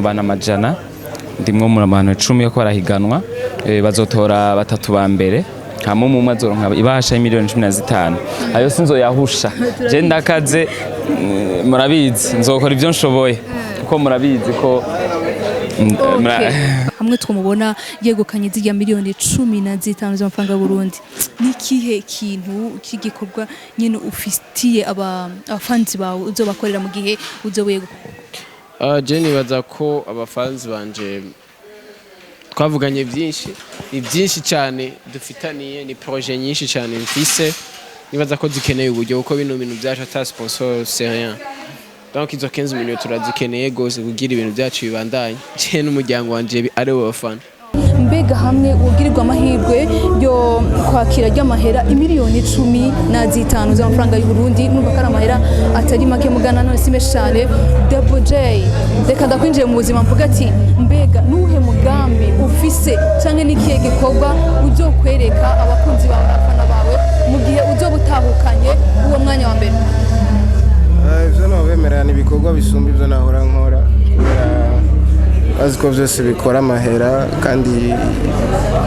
bana amajana ndimwo mu bantu 10 ko barahiganwa bazotora batatu ba mbere hamwe mu mazoronka ibahasha y'imiliyoni 15 ayo sinzoyahusha je ndakaze murabizi nzokora ivyo nshoboye kuko murabizi ko hamwe twumubona yegukanye zijya miliyoni 15 z'amafaranga y'Uburundi nikihe kintu kigikorwa nyene ufitiye abafanzi bawe uzobakorera mu gihe uzobego je nibaza ko abafanzi banje twavuganye byinshi cyane dufitaniye ni projet nyinshi cyane mfise nibaza ko zikeneye uburyo kuko bino bintu byaje ata sponsor c'est rien donc izo 15 millions turazikeneye gose kugira ibintu byacu bibandanye je n'umuryango wanje ari wo bafana mbega hamwe ugirirwa amahirwe yo kwakira ry'amahera imiliyoni 15 z'amafaranga y'Uburundi numva ko ari amahera atari make mugana none simeshale Double J reka ndakwinjiye mu buzima mvuga ati mbega nuhe mugambi ufise canke nikiye gikorwa uzokwereka abakunzi bawe n'abafana bawe mu gihe uzobutahukanye uwo mwanya wa mbere ivyo no bemerana ibikorwa bisumba ivyo nahora nkora aziko vyose bikora amahera kandi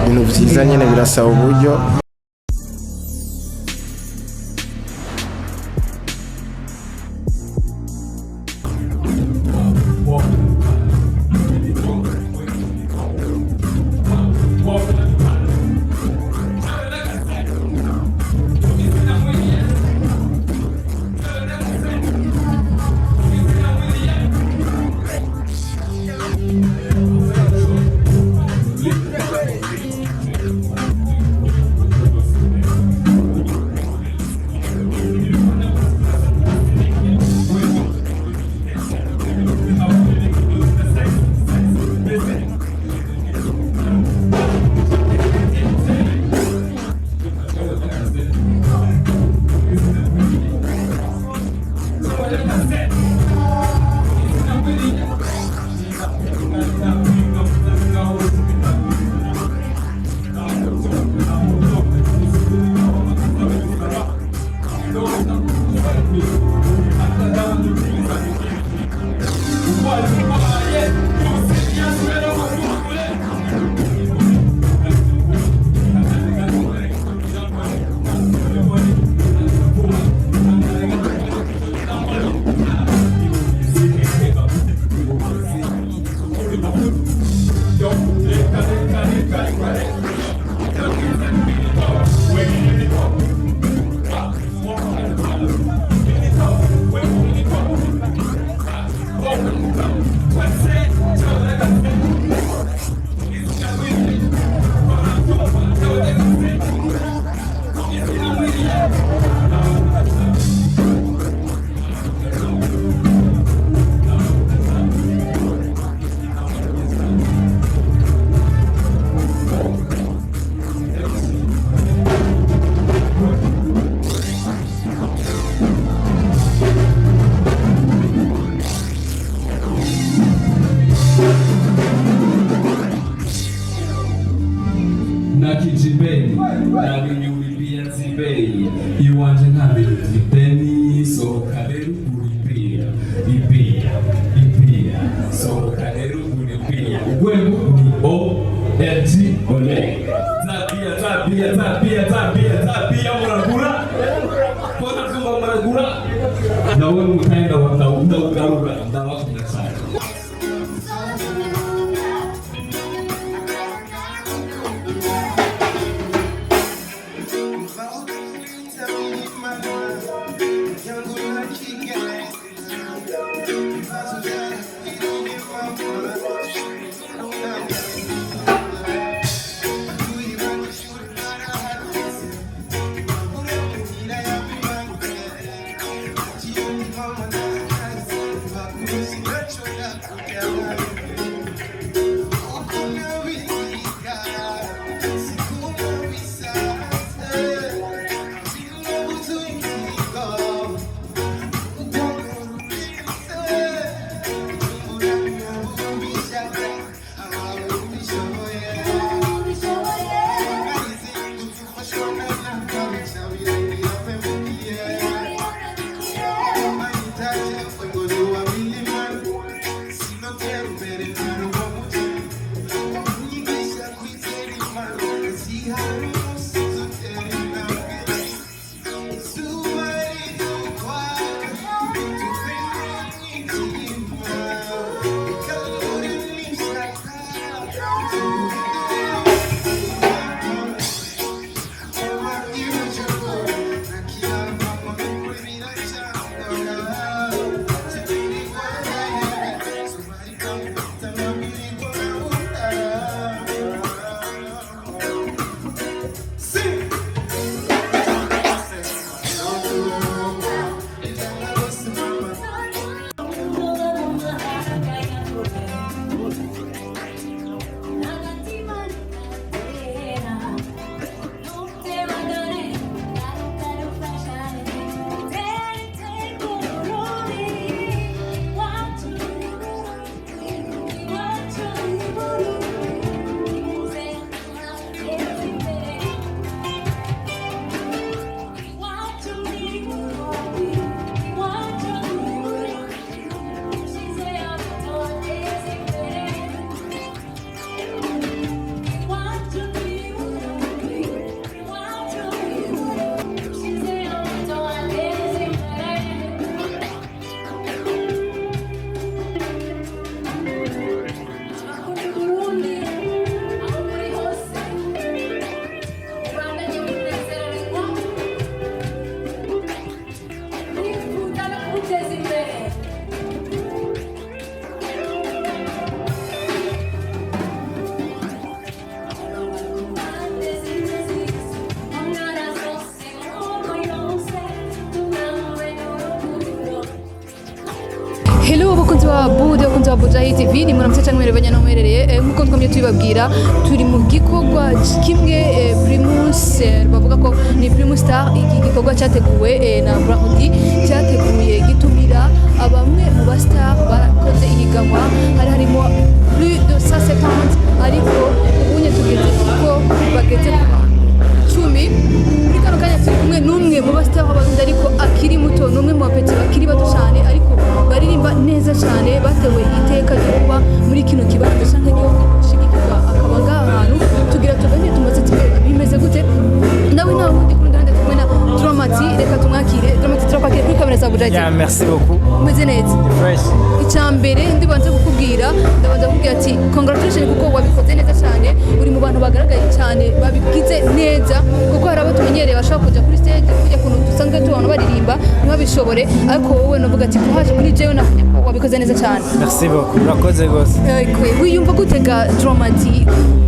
ibintu vyiza nyene birasaba uburyo Nakijibeni, nabinyu ulipia zibei iwanje nabinyu zibeni so kaderu kulipia ipia so kaderu kulipia ugwemu ni O-L-G ole Zapia muragura kona kama muragura na wewe mutaenda ugarura ndawa kunasaya Hello bakunzi wa Bude bakunzi wa Bujahi TV ni muramutse cyangwa mwerebanya no mwerereye nkuko twamye tubibabwira turi mu gikorwa kimwe Primus bavuga ko ni Primus Star. Iki gikorwa cyateguwe na Brahudi cyateguye gitumira abamwe mu ba star barakoze ihiganwa harimo plus de 170 ariko ubunye tugeze ko bageze ku 10 muri kano kanya turi kumwe n'umwe mu ba star b'abarundi ariko akiri muto n'umwe mu bapeti bakiri bato cyane ariko baririmba neza cyane batewe iteka ryo kuba muri kino kibanza cyangwa ryo gushigikirwa akaba ngahantu tugira tuganye tumaze bimeze gute nawe nawe undi kundi ndende kumwe na Dramati reka tumwakire Dramati turakwakire kuri kamera za Bujahi. Ya merci beaucoup. Umeze neza Fresh. Icyambere ndi banze kukubwira ndabanza kukubwira ati congratulations kuko wabikoze neza cyane uri mu bantu bagaragaye cyane babigize neza kuko hari abo tumenyereye bashaka kujya kuri stage kujya kuntu dusanzwe tubona baririmba ntibabishobore ariko wowe navuga ati kuhaje kuri jewe navuga ko wabikoze neza cyane. Merci beaucoup. Urakoze gose. Wiyumva gutega Dramati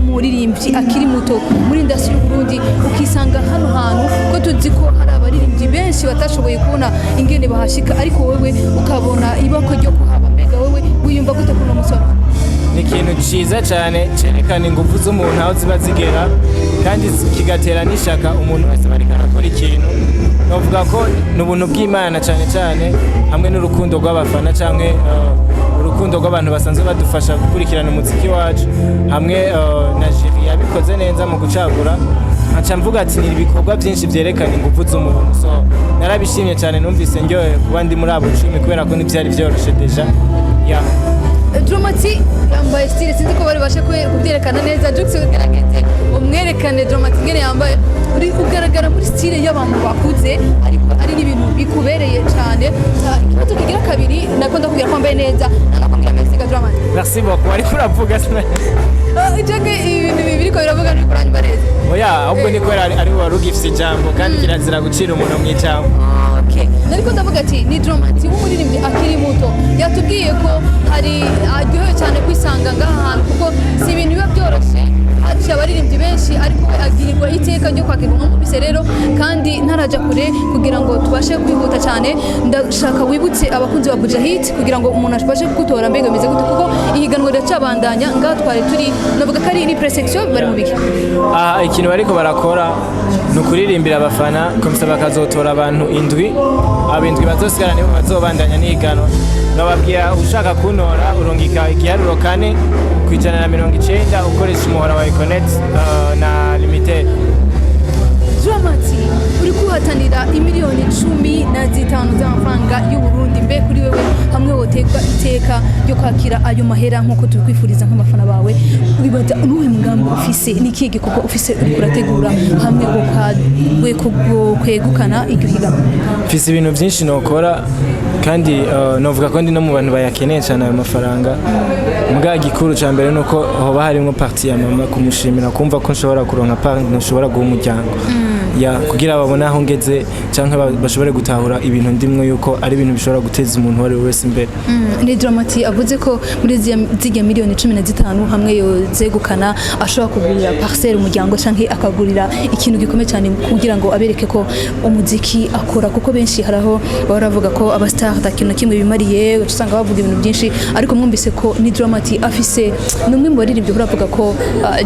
umuririmbyi akiri muto muri industry y'u Burundi ukisanga hano hantu ko tuzi ko hari abaririmbyi benshi batashoboye kubona ingene bahashika ariko wewe ukabona ibako ryo kuhaba mbega wewe wiyumva gute kuno musoro? Ni ikintu ciza cyane cerekana ingufu z'umuntu aho ziba zigera kandi kigatera n'ishaka umuntu wese bariko arakora ikintu. Novuga ko n'ubuntu bw'Imana cyane hamwe n'urukundo rw'abafana canke urukundo rw'abantu basanzwe badufasha gukurikirana umuziki wacu hamwe na Jiri yabikoze neza mu gucagura nkaca mvuga ati ni ibikorwa byinshi byerekana ingufu z'umuntu. So narabishimye cyane numvise ndyohe kuba ndi muri abo 10 kubera ko ntibyari byoroshe deja ya Dramati yambaye style sinzi ko bari bashe kubyerekana neza Jux ugerageze umwerekane Dramati ngene yambaye uri kugaragara muri style y'abantu bakuze ariko ari n'ibintu bikubereye cyane. Ikibazo kigira kabiri nako ndakubwira ko wambaye neza nakubwira Mexica Dramati. Merci beaucoup. Ariko uravuga sina Ijage ibintu bibiri ko biravuga ni kuranyuma neza. Oya ahubwo ni kwera ari warugifise ijambo kandi kirazira gucira umuntu mu ijambo. Okay. Nariko ndavuga ati ni Dramati w'umuririmbyi akiri muto yatubwiye ko hari aryohewe cyane kwisanga ngaha hantu kuko si ibintu biba byoroshye haciye abaririmbyi benshi ariko we agirirwa iteka ryo kwakirwa nk'umubise rero kandi ntaraja kure kugira ngo tubashe kwihuta cyane ndashaka wibutse abakunzi ba Bujahi kugira ngo umuntu abashe kugutora mbega bimeze gute kuko ihiganwa riracabandanya ngaha twari turi navuga ko ari ni presection bari mu biki. Ikintu bariko barakora ni ukuririmbira abafana komisa bakazotora abantu indwi abindwi bazosigara nibo bazobandanya n'ihiganwa. Nababwira ushaka kuntora urungika igiharuro 4 ku 190 ukoresha umuhora wa Econet na limited. Dramati uri kuhatanira imiliyoni 15 z'amafaranga y'u Burundi mbe kuri wewe hamwe wotegwa iteka ryo kwakira ayo mahera nkuko tukwifuriza nk'amafana bawe wibaza n'uwe mugambi ufise nikige kuko ufise urategura hamwe kwegukana iryo higanwa? Mfise ibintu byinshi nokora kandi novuga ko ndi no mu bantu bayakeneye cyane ayo mafaranga. Mbwa gikuru ca mbere nuko hoba harimo parti ya mama kumushimira kumva ko nshobora kuronka part nshobora guha umuryango ya kugira babone aho ngeze canke bashobore gutahura ibintu ndimwe yuko ari ibintu bishobora guteza umuntu wari wese imbere. Ni Dramati avuze ko muri zirya miliyoni 15 hamwe yozegukana ashobora kugurira parcelle umuryango canke akagurira ikintu gikomeye cyane kugira ngo abereke ko umuziki akora kuko benshi haraho baravuga ko aba star takintu kimwe bimariye usanga bavuga ibintu byinshi ariko mwumvise ko ni Dramati afise numwe mu baririmbyi uravuga ko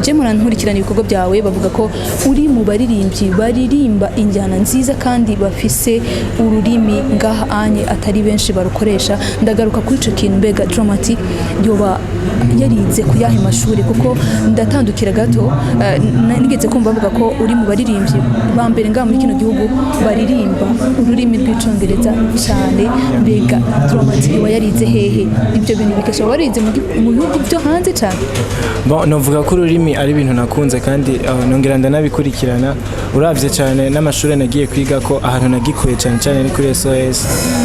Jemura nkurikirana ibikorwa byawe bavuga ko uri mu baririmbyi baririmba injyana nziza kandi bafise ururimi ngaha anye atari benshi barukoresha. Ndagaruka kuri ico kintu mbega Dramati yoba yarize kuyahe mashuri kuko ndatandukira gato nigeze kumva bavuga ko uri mu baririmbyi ba mbere ngaha muri kino gihugu baririmba ururimi rw'icongereza cyane mbega Dramati yoba yarize hehe ibyo bintu bikesha warize mu bihugu byo hanze cyane? Bon novuga ko ururimi ari ibintu nakunze kandi nongera ndanabikurikirana uravye cyane n'amashuri nagiye kwiga ko ahantu nagikuye cyane ni kuri SOS.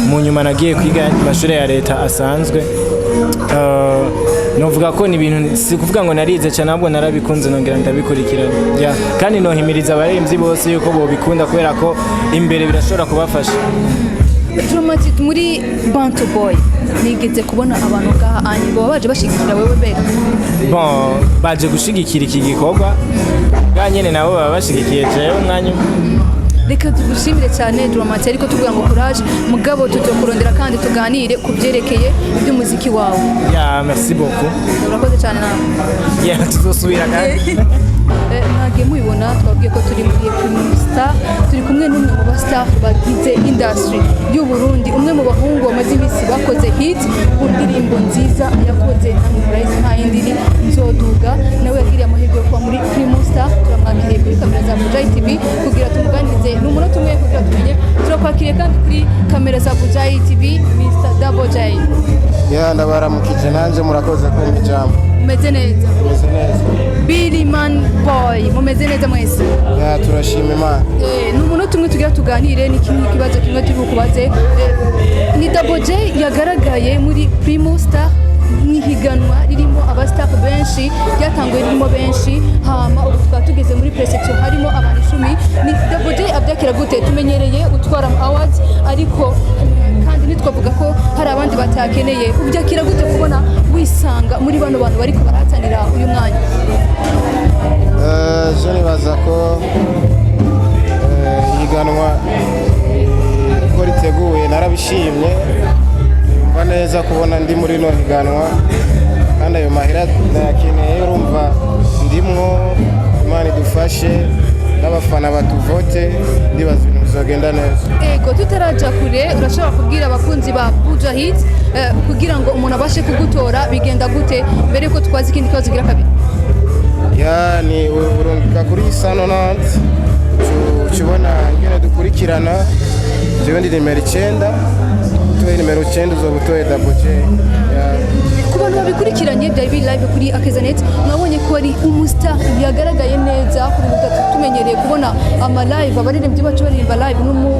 Mu nyuma nagiye kwiga amashuri ya leta asanzwe novuga ko ni ibintu si kuvuga ngo narize cyane ahubwo narabikunze nongera ndabikurikirana kandi nohimiriza abaririmbyi bose yuko bobikunda kubera ko imbere birashobora kubafasha. Dramati muri Bantu Boy nigeze kubona abantu ngaha anye baba baje bashigikira wewe mbega? Bon baje gushigikira iki gikorwa bwa nyene nabo baba bashigikiye jewe umwanya reka tugushimire cyane Dramati ariko tuvuga ngo courage mugabo tuzokurondera kandi tuganire ku byerekeye iby'umuziki wawe. Ya merci beaucoup. Urakoze cyane nawe. Ya tuzosubira kandi. Ntagiye mubibona twabwiye ko turi muri Primus Star turi kumwe n'umwe mu bastar bagize industry y'u Burundi, umwe mu bahungu bamaze iminsi bakoze hit ku ndirimbo nziza yakoze na Murayizi nta yindi ni Nzoduga, nawe yagiriye amahirwe yo kuba muri Primus Star. Turamwakiriye kuri kamera za Bujai TV kugira tumuganirize n'umunota umwe kugira tumenye. Turakwakiriye kandi kuri kamera za Bujai TV Mr. Double J. Ndabaramukije nanjye murakoze kumpa ijambo. Mumeze neza? Mumeze neza. Billy Man Boy mumeze neza mwese? Turashima Imana. N'umunota umwe tugira tuganire ni kimwe kibazo kimwe turi bukubaze. Ni Double J yagaragaye muri Primus Star nk'ihiganwa ririmo abastar benshi, ryatanguye ririmo benshi, hama ubu tukaba tugeze muri presection harimo abantu 10. Ni Double J abyakira gute? Tumenyereye utwara awards ariko kandi nitwavuga ko hari abandi batakeneye. Ubyakira gute kubona wisanga muri bano bantu bariko barahatanira uyu mwanya? Je nibaza ko ihiganwa uko riteguye narabishimye, mva neza kubona ndi muri no higanwa kandi ayo mahera nayakeneye, urumva ndimwo. Imana idufashe n'abafana batuvote, ndibaza ibintu bizagenda neza. Ego tutaraja kure urashobora kubwira abakunzi ba Buja Hit kugira ngo umuntu abashe kugutora bigenda gute mbere yuko twazi ikindi kibazo gira kabiri? Ni urungika kuri Sano Nantes ukibona ingene dukurikirana. Jewe ndi nimero 9, utoye nimero 9 uzobutoye Double J. Ku bantu babikurikiranye byari biri live kuri Akezanet, mwabonye ko ari umustar yagaragaye neza kuri gatatu. Tumenyereye kubona ama live abaririmbyi bacu baririmba live, n'umwe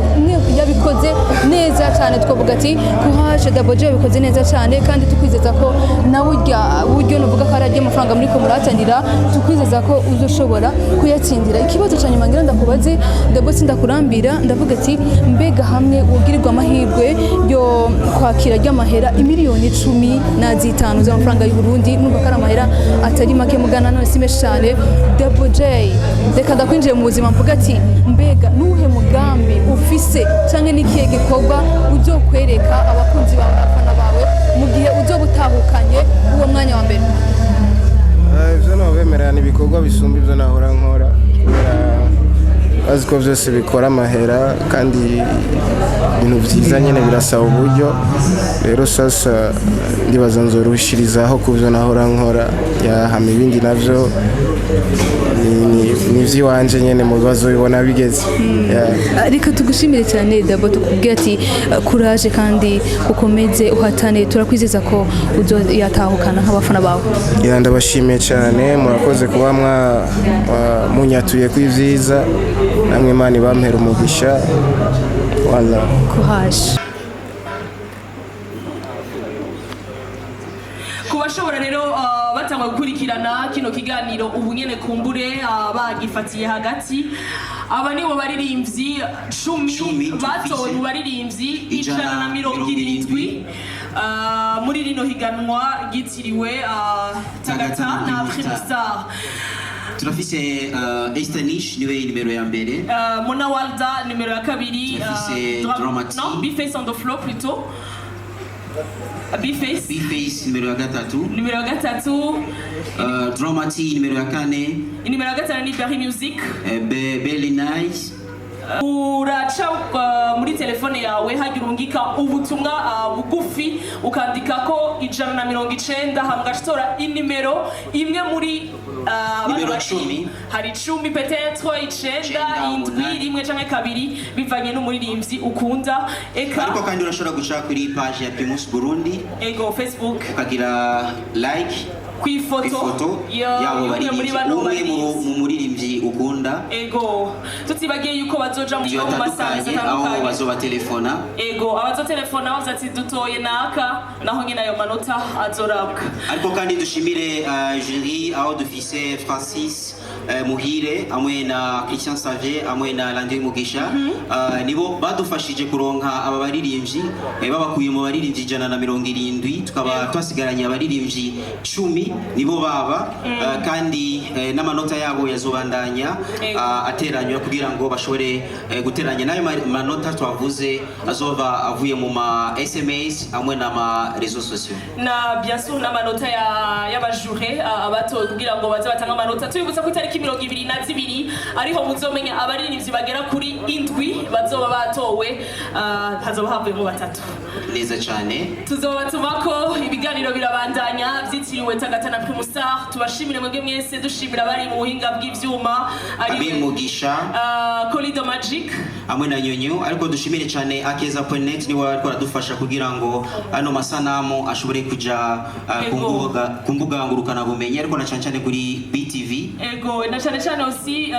yabikoze neza cyane. Twavuga ati kuhaje Double J yabikoze neza cyane kandi tukwizeza ko nawe uryo nuvuga ko aragiye amafaranga muri ko muratanira, tukwizeza ko uzoshobora kuyatsindira. Ikibazo cyane mangira ndakubaze Double J, ndakurambira ndavuga ati mbega hamwe ugirirwa amahirwe yo kwakira ry'amahera imiliyoni 10 z'amafaranga y'u Burundi, numva ko ari amahera atari make mugana none si menshi cyane. Double J reka ndakwinjiye mu buzima mvuga ati mbega nuhe mugambi ufise cyangwa n'ikihe gikorwa uzokwereka abakunzi bawe n'abafana bawe mu gihe uzobutahukanye uwo mwanya wa mbere? Ivyo nobemerera ni ibikorwa bisumba ivyo nahora nkora, bazi ko byose bikora amahera kandi ibintu byiza nyine birasaba uburyo. Rero sasa ndibaza nzorushirizaho ku byo nahora nkora, yahama ibindi navyo ni ivy'iwanje nyene mu bibazo bibona bigeze. Reka tugushimire cyane Double, tukubwira ati courage kandi ukomeze uhatane, turakwizeza ko uzoyatahukana nk'abafana bawe. Ndabashimiye cyane, murakoze kuba munyatuye kw'ivyiza, namwe Imana ibampera umugisha. Wala courage. Kubashobora rero batanga gukurikirana kino kiganiro ubu nyene kumbure bagifatiye hagati, aba nibo baririmbyi 10 batowe mu baririmbyi 170 muri rino higanwa ryitiriwe Tagata na Primus Star. Turafise Estanish niwe nimero ya mbere, Mona Walda nimero ya kabiri, Dramati, non, B-Face on the floor plutôt, B-Face nimero ya gatatu, Dramati nimero ya kane, nimero ya gatanu ni Berry Music, Belly Nice. Uraca muri telefone yawe hagira urungika ubutumwa bugufi ukandika ko 190 hamgastora inimero imwe muri nimero 10, hari 10 peut-être 9 indwi rimwe canke kabiri bivanye n'umuririmbyi ukunda. Ariko kandi urashobora gushaka kuri page ya Primus Burundi, ego Facebook, ukagira like kwifoto yabo bari mu muririmbyi ukunda. Ego tutibagiye yuko bazoja mu masanze aho bazoba telefona. Ego abazotelefona bazati dutoye naka naho nyine ayo manota azorabwa. Ariko kandi dushimire jury aho dufise Francis Muhire hamwe na Christian Xavier hamwe na Landry Mugisha nibo badufashije kuronka aba baririmbyi babakuye mu baririmbyi 170 tukaba twasigaranye abaririmbyi 10 nibo baba kandi n'amanota yabo yazobandanya ateranywa kugira ngo bashobore guteranya nayo manota twavuze azova avuye mu ma SMS hamwe na ma réseaux sociaux na bien sûr n'amanota y'abajure abatowe kugira ngo baze batanga amanota tubibutsa ku itariki 22 ariho muzomenya abaririmbyi bagera kuri 7 bazoba batowe hazoba havuyemo batatu neza cyane tuzobatumako ibiganiro birabandanya byitiriwe Tagatana Primus Star tubashimire mwebwe mwese dushimira abari mu buhinga bw'ivyuma ari Mugisha Colido Magic hamwe na Nyonyo ariko dushimire cyane akeza.net niwe ariko aradufasha kugira ngo ano masanamu ashobore kuja ku mbuga ngurukana bumenyi ariko na cyane kuri BTV ego na cyane aussi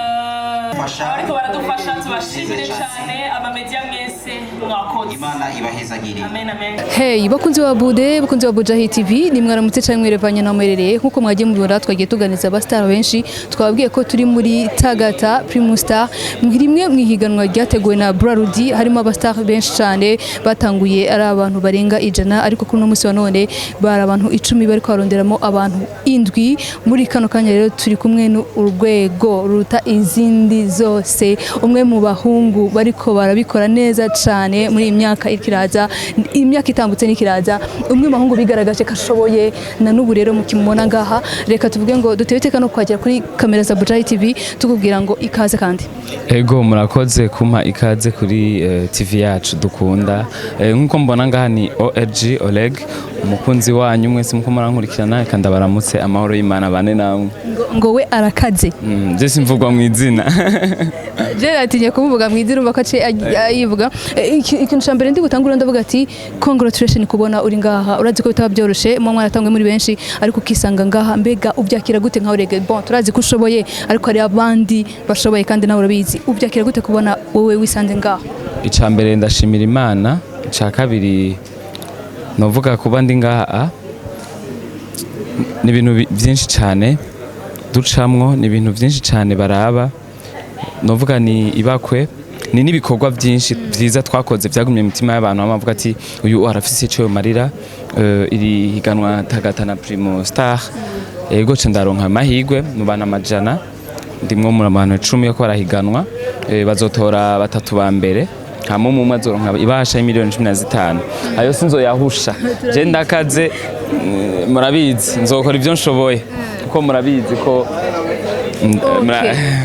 ariko baradufasha tubashimire cyane ama media mwese mwakoze Imana ibahezagire amen amen. Hey bakunzi wa Bude bakunzi wa Bujahi TV ni mwaramutse cyane mwerevanye na mwerereye nkuko mwagiye mubibona twagiye tuganiza abastar benshi twababwiye ko turi muri Tagata Primus Star rimwe mwihiganwa ryateguwe na Brarudi harimo abastar benshi cyane batanguye ari abantu barenga 100 ariko kuri no munsi wa none bari abantu 10 bari kwaronderamo abantu 7 muri kano kanya rero turi kumwe n'urwego ruta izindi zose umwe mu bahungu bariko barabikora neza cyane muri imyaka ikiraza imyaka itambutse n'ikiraza umwe mu bahungu bigaragaje kashoboye na n'ubu rero mukimubona ngaha reka tuvuge ngo dutebeteka no kwagera kuri kamera za Bujahi TV tukubwira ngo ikaze kandi ego murakoze kumpa ikaze kuri TV yacu dukunda nkuko mbona ngaha ni ORG Oleg umukunzi wanyu mwese muko murankurikirana kandi baramutse amahoro y'Imana bane namwe ngo we arakaze je simvugwa mu izina je atinye kumuvuga mu izina umva ko ayivuga ikintu cyambere ndi gutangura ndavuga ati congratulation kubona uri ngaha urazi ko bitaba byoroshe mu mwana atangwe muri benshi ariko ukisanga ngaha mbega ubyakira gute nka Oleg bon turazi ko ushoboye ariko hari abandi bashoboye kandi nawe urabizi ubyakira gute kubona wowe wisanze ngaha icambere ndashimira Imana ica kabiri novuga kuba ndi ngaha ni ibintu byinshi cyane ducamwo ni ibintu byinshi cyane baraba novuga ni ibakwe ni nibikorwa byinshi byiza twakoze byagumye imitima y'abantu bamavuga ati uyu arafise icyo marira iri higanwa Tagatana Primus Star ego cendaronka amahigwe mu bana majana ndimwo mu abantu 10 yo kwarahiganwa bazotora batatu ba mbere hamwe mu mazoronka ibasha miliyoni 15 ayo sinzo yahusha je ndakaze murabizi nzokora ivyo nshoboye kuko murabizi ko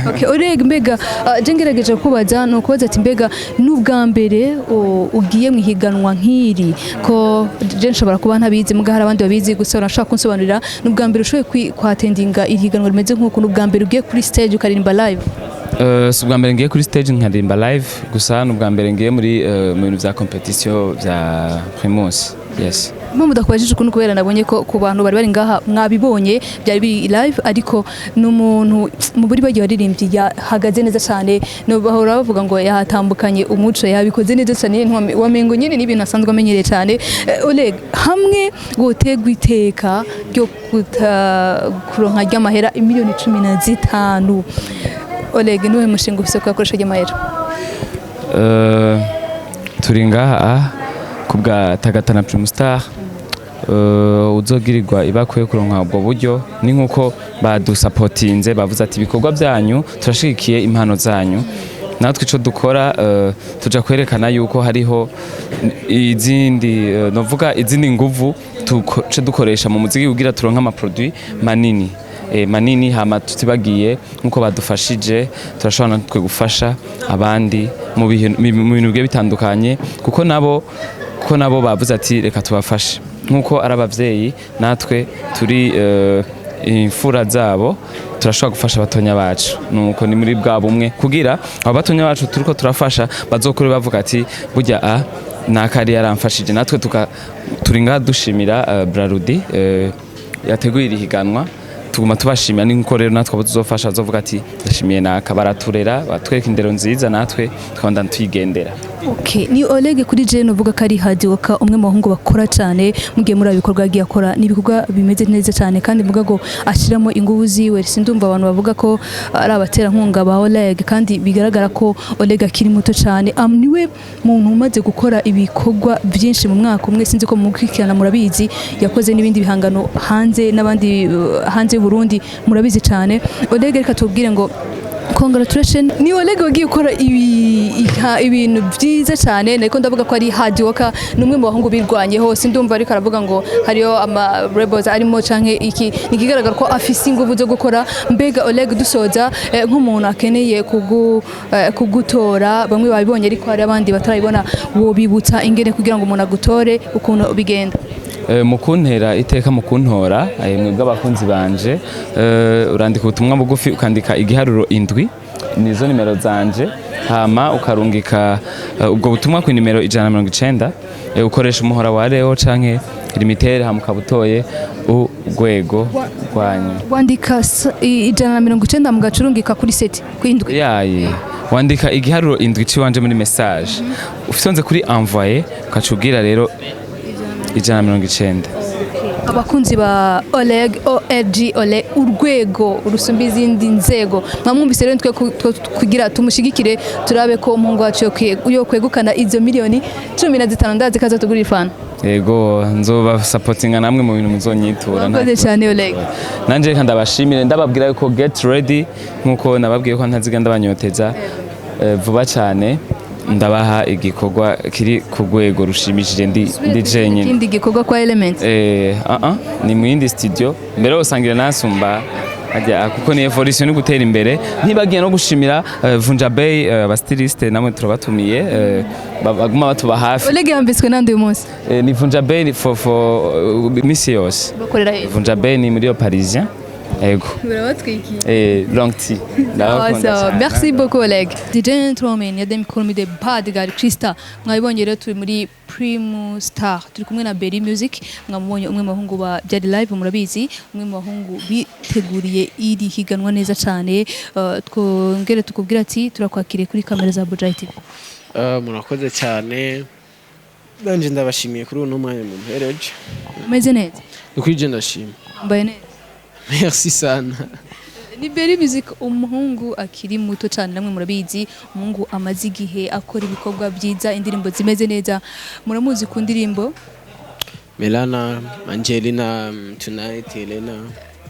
Okay, Oleg mbega jengerageje kubaza no kubaza ati mbega n'ubwa mbere ugiye mwihiganwa nk'iri ko je nshobora kuba ntabizi muga hari abandi babizi gusa urashaka kunsobanurira n'ubwa mbere ushoboye kwatendinga irihiganwa rimeze nk'uko n'ubwa mbere ugiye kuri stage ukaririmba live si ubwa mbere ngiye kuri stage nkaririmba live gusa n'ubwa mbere ngiye muri mu bintu bya competition bya Primus yes Mama dakubajije ukuntu kubera nabonye ko ku bantu bari ngaha mwabibonye byari biri live ariko n'umuntu mu buri bagiye baririmbye yahagaze neza cyane no bahora bavuga ngo yahatambukanye umuco yabikoze neza cyane wamengo nyine n'ibintu asanzwe amenyereye cyane Oleg hamwe gotegwa iteka ryo kuronka ry'amahera miliyoni 15 Oleg niwe mushinga ufise ko yakoresha ry'amahera turi ngaha kubwa Tagatana Primus Star uzogirirwa ibakwiye kuronka ubwo buryo ni nkuko badusapotinze bavuze ati ibikorwa byanyu turashigikiye impano zanyu natwe ico dukora tuja kwerekana yuko hariho izindi novuga izindi nguvu tuce dukoresha mu muziki kugira turonka ama produit manini manini hama tutibagiye nkuko badufashije turashobora natwe gufasha abandi mu bintu bigiye bitandukanye kuko nabo bavuze ati reka tubafashe nkuko ari abavyeyi natwe turi imfura zabo turashobora gufasha abatonya bacu nuko ni muri bwa bumwe kugira abo batonya bacu turiko turafasha bazokore bavuga ati burya nakari yaramfashije natwe turi ngaha dushimira Brarudi yateguye irihiganwa tuguma tubashimira n'inko rero natwe abo tuzofasha bazovuga ati ndashimiye naka baraturera batwereka indero nziza natwe twanda twigendera. Okay, ni Oleg kuri je novuga ko ari Hadiwoka umwe mu bahungu bakora cyane mugiye muri abikorwa agiye akora nibikorwa bimeze neza cyane kandi mvuga ngo ashiramo ingufu ziwe sindumva abantu bavuga ko ari abatera nkunga ba Oleg kandi bigaragara ko Oleg akiri muto cyane niwe muntu umaze gukora ibikorwa byinshi mu mwaka umwe sinzi ko mukwikirana murabizi yakoze n'ibindi bihangano hanze n'abandi hanze y'u Burundi murabizi cyane Oleg reka tubwire ngo congratulations ni Oleg wagiye ukora ibintu byiza cyane niko ndavuga ko ari Hadiwoka numwe mu bahungu birwanye hose ndumva ariko aravuga ngo hariyo ama rebels arimo canke iki nikigaragara ko afise ingufu zo gukora mbega Oleg dusoza nk'umuntu akeneye kugutora bamwe babibonye ariko hari abandi batarayibona wo bibutsa ingene kugira ngo umuntu agutore ukuntu bigenda mu kuntera iteka mu kuntora mwebwe abakunzi banje urandika ubutumwa bugufi ukandika igiharuro 7 nizo nimero zanje hama ukarungika ubwo butumwa ku nimero 190 ukoresha umuhora wa Leo canke limitere hama ukabutoye urwego rwanyu wandika 190 mugacurungika kuri set kwindwi yayi wandika igiharuro 7 ciwanje muri message ufisonze kuri envoyer ukacugira rero 190. Abakunzi ba Oleg Ole urwego urusumba izindi nzego mwamwumvise rero kugira tumushigikire turabe ko umuhungu wacu yo kwegukana izo miliyoni 15 ndazi kaza tugura ifana. Yego nzoba supportinga namwe mu bintu muzonyitura. Mwakoze cyane Oleg. Nanje reka ndabashimire ndababwira yuko get ready nkuko nababwiye ko ntaziga ndabanyoteza vuba cyane. Ndabaha igikorwa kiri ku rwego rushimishije ndi jenyine ikindi gikorwa kwa Element ni mu yindi studio mbere usangira nasumba ajya kuko ni evolution ni gutera imbere ntibagiye no gushimira Vunja Bay abastiliste namwe turabatumiye baguma batuba hafi. Oleg yambitswe nande uyu munsi ni Vunja Bay for missions bakorera he Vunja Bay ni muri Parisien. Ego. Long tea. Merci beaucoup Oleg. The gentleman yademi call the bad guy Krista. Mwabonye rero turi muri Primus Star. Turi kumwe na Berry Music. Mwamubonye umwe mu bahungu ba Jadi Live murabizi, umwe mu bahungu biteguriye iri higanwa neza cyane. Twongere tukubwira ati turakwakiriye kuri kamera za Bujai TV. Murakoze cyane. Nanje ndabashimiye kuri uno mwanya mu mpereje. Umeze neza? Ukwije ndashima. Mbaye neza. Merci sana. Ni Berry Music umuhungu akiri muto cyane namwe murabizi umuhungu amaze igihe akora ibikorwa byiza indirimbo zimeze neza muramuzi ku ndirimbo Melana, Angelina, Tonight, Elena.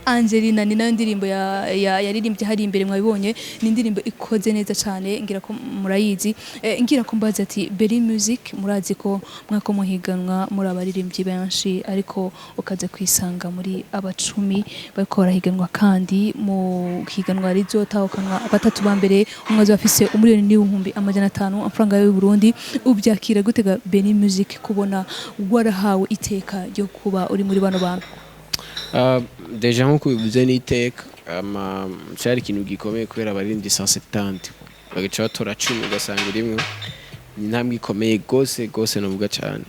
Angelina ni nayo ndirimbo yaririmbye hari imbere mwabibonye ni indirimbo ikoze neza cyane ngira ko murayizi ngira ko mbaza ati Berry Music murazi ko mwako muhiganwa muri abaririmbyi benshi ariko ukaze kwisanga muri abacumi bariko barahiganwa kandi mu higanwa rizotahukanwa batatu ba mbere umwe azafise umuriyoni n'ibihumbi 500 amafaranga y'u Burundi ubyakira gutega Berry Music kubona warahawe iteka ryo kuba uri muri bano bantu. Deja nkuko bivuze n'iteka cyari ikintu gikomeye kubera abarindi 170 bagaca batora 10 ugasanga rimwe intambwe ikomeye gose novuga cyane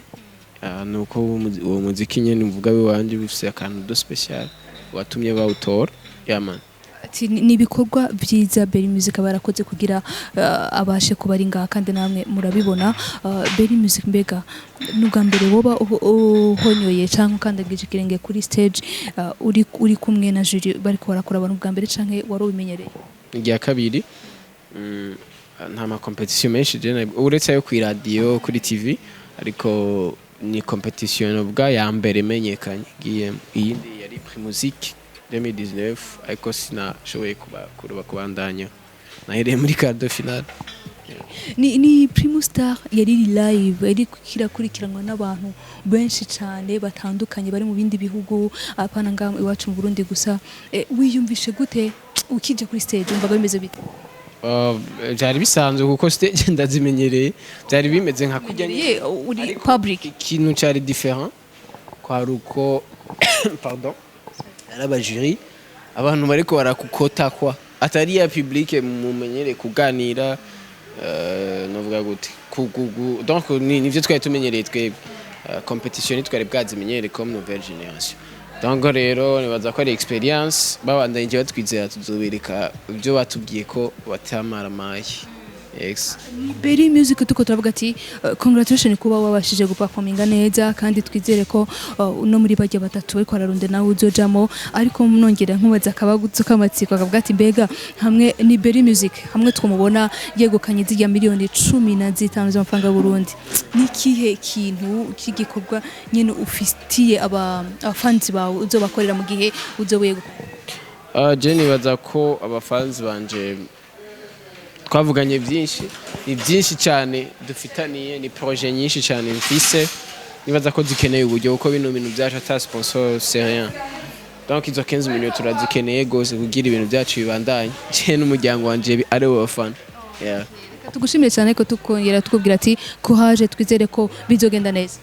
nuko uwo muziki nyene mvuga wanje bifise akantu do special watumye bawutora yaman ati ni ibikorwa byiza Berry Music barakoze kugira abashe kuba ngaha kandi namwe murabibona Berry Music mbega n'ubwa mbere woba uhonyoye cyangwa ukandagije kirenge kuri stage uri kumwe na jury bariko barakora abantu bwa mbere canke wari ubimenyereye igihe kabiri nta ma competition menshi je uretse yo ku radio kuri TV ariko ni competition ubwa ya mbere menyekanye iyindi yari Primusic 2019 ariko sinashoboye kubandanya nahereye muri quart de finale. Ni Primus Star yari live yari kirakurikiranwa n'abantu benshi cyane batandukanye bari mu bindi bihugu apana ngam iwacu mu Burundi gusa wiyumvishe gute ukije kuri stage umvaga bimeze bite? Byari bisanzwe kuko stage ndazimenyereye byari bimeze nka kujya uri public ikintu cyari different kwa ruko pardon araba jury abantu bariko barakukota kwa atari ya public mumenyere kuganira novuga gute donc nivyo twari tumenyereye twebwe competition twari bwazimenyere comme nouvelle génération donc rero nibaza ko ari experience babandanye batwizera tuzobereka ibyo batubwiye ko batamaramaye. Yes. Berry Music tuko turavuga ati congratulations kuba wabashije guperforminga neza kandi twizere ko no muri bajya batatu ariko ararunde nawe uzojamo ariko munongera nkubaza akabaguzo kamatsiko akavuga ati mbega hamwe ni Berry Music hamwe twumubona yegukanye zijya miliyoni 15 z'amafaranga y'u Burundi ni kihe kintu kigikorwa nyene ufitiye abafanzi bawe uzobakorera mu gihe uzowegukana? Jenny baza ko abafanzi banje twavuganye byinshi cyane dufitaniye ni projet nyinshi cyane mfise nibaza ko zikeneye uburyo uko bino bintu byaje ata sponsor c'est rien donc izo 15 millions turazikeneye gose kugira ibintu byacu bibandanye je n'umuryango wanje ari wo bafana. Tugushimire cyane ko tukongera tukubwira ati ko haje twizere ko bizogenda neza.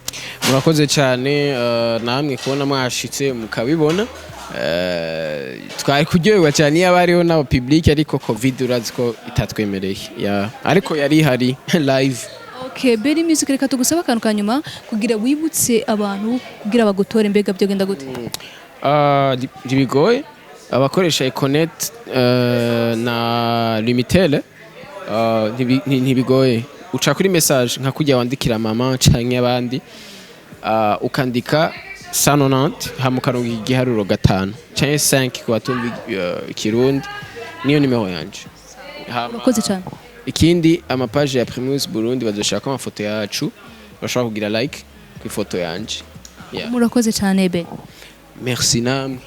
Murakoze cyane namwe kubona mwashitse mukabibona twari kuryoherwa cyane iyo abariho n'aba public ariko covid urazi ko itatwemereye ariko yari hari live. Okay, Berry Music reka tugusaba akantu kanyuma kugira wibutse abantu kugira bagutore mbega byogenda gute? Bigoye abakoresha Econet na Limitel ntibigoye uca kuri message nka kujya wandikira mama canke abandi ukandika 190 hamukarongo igiharuro 5 canke 5 ku batumbi Kirundi niyo nimero yanje. Murakoze cyane. Ikindi amapage ya Primus Burundi bazoshaka amafoto yacu bashaka kugira like ku ifoto yanje. Murakoze cyane be. Merci namwe.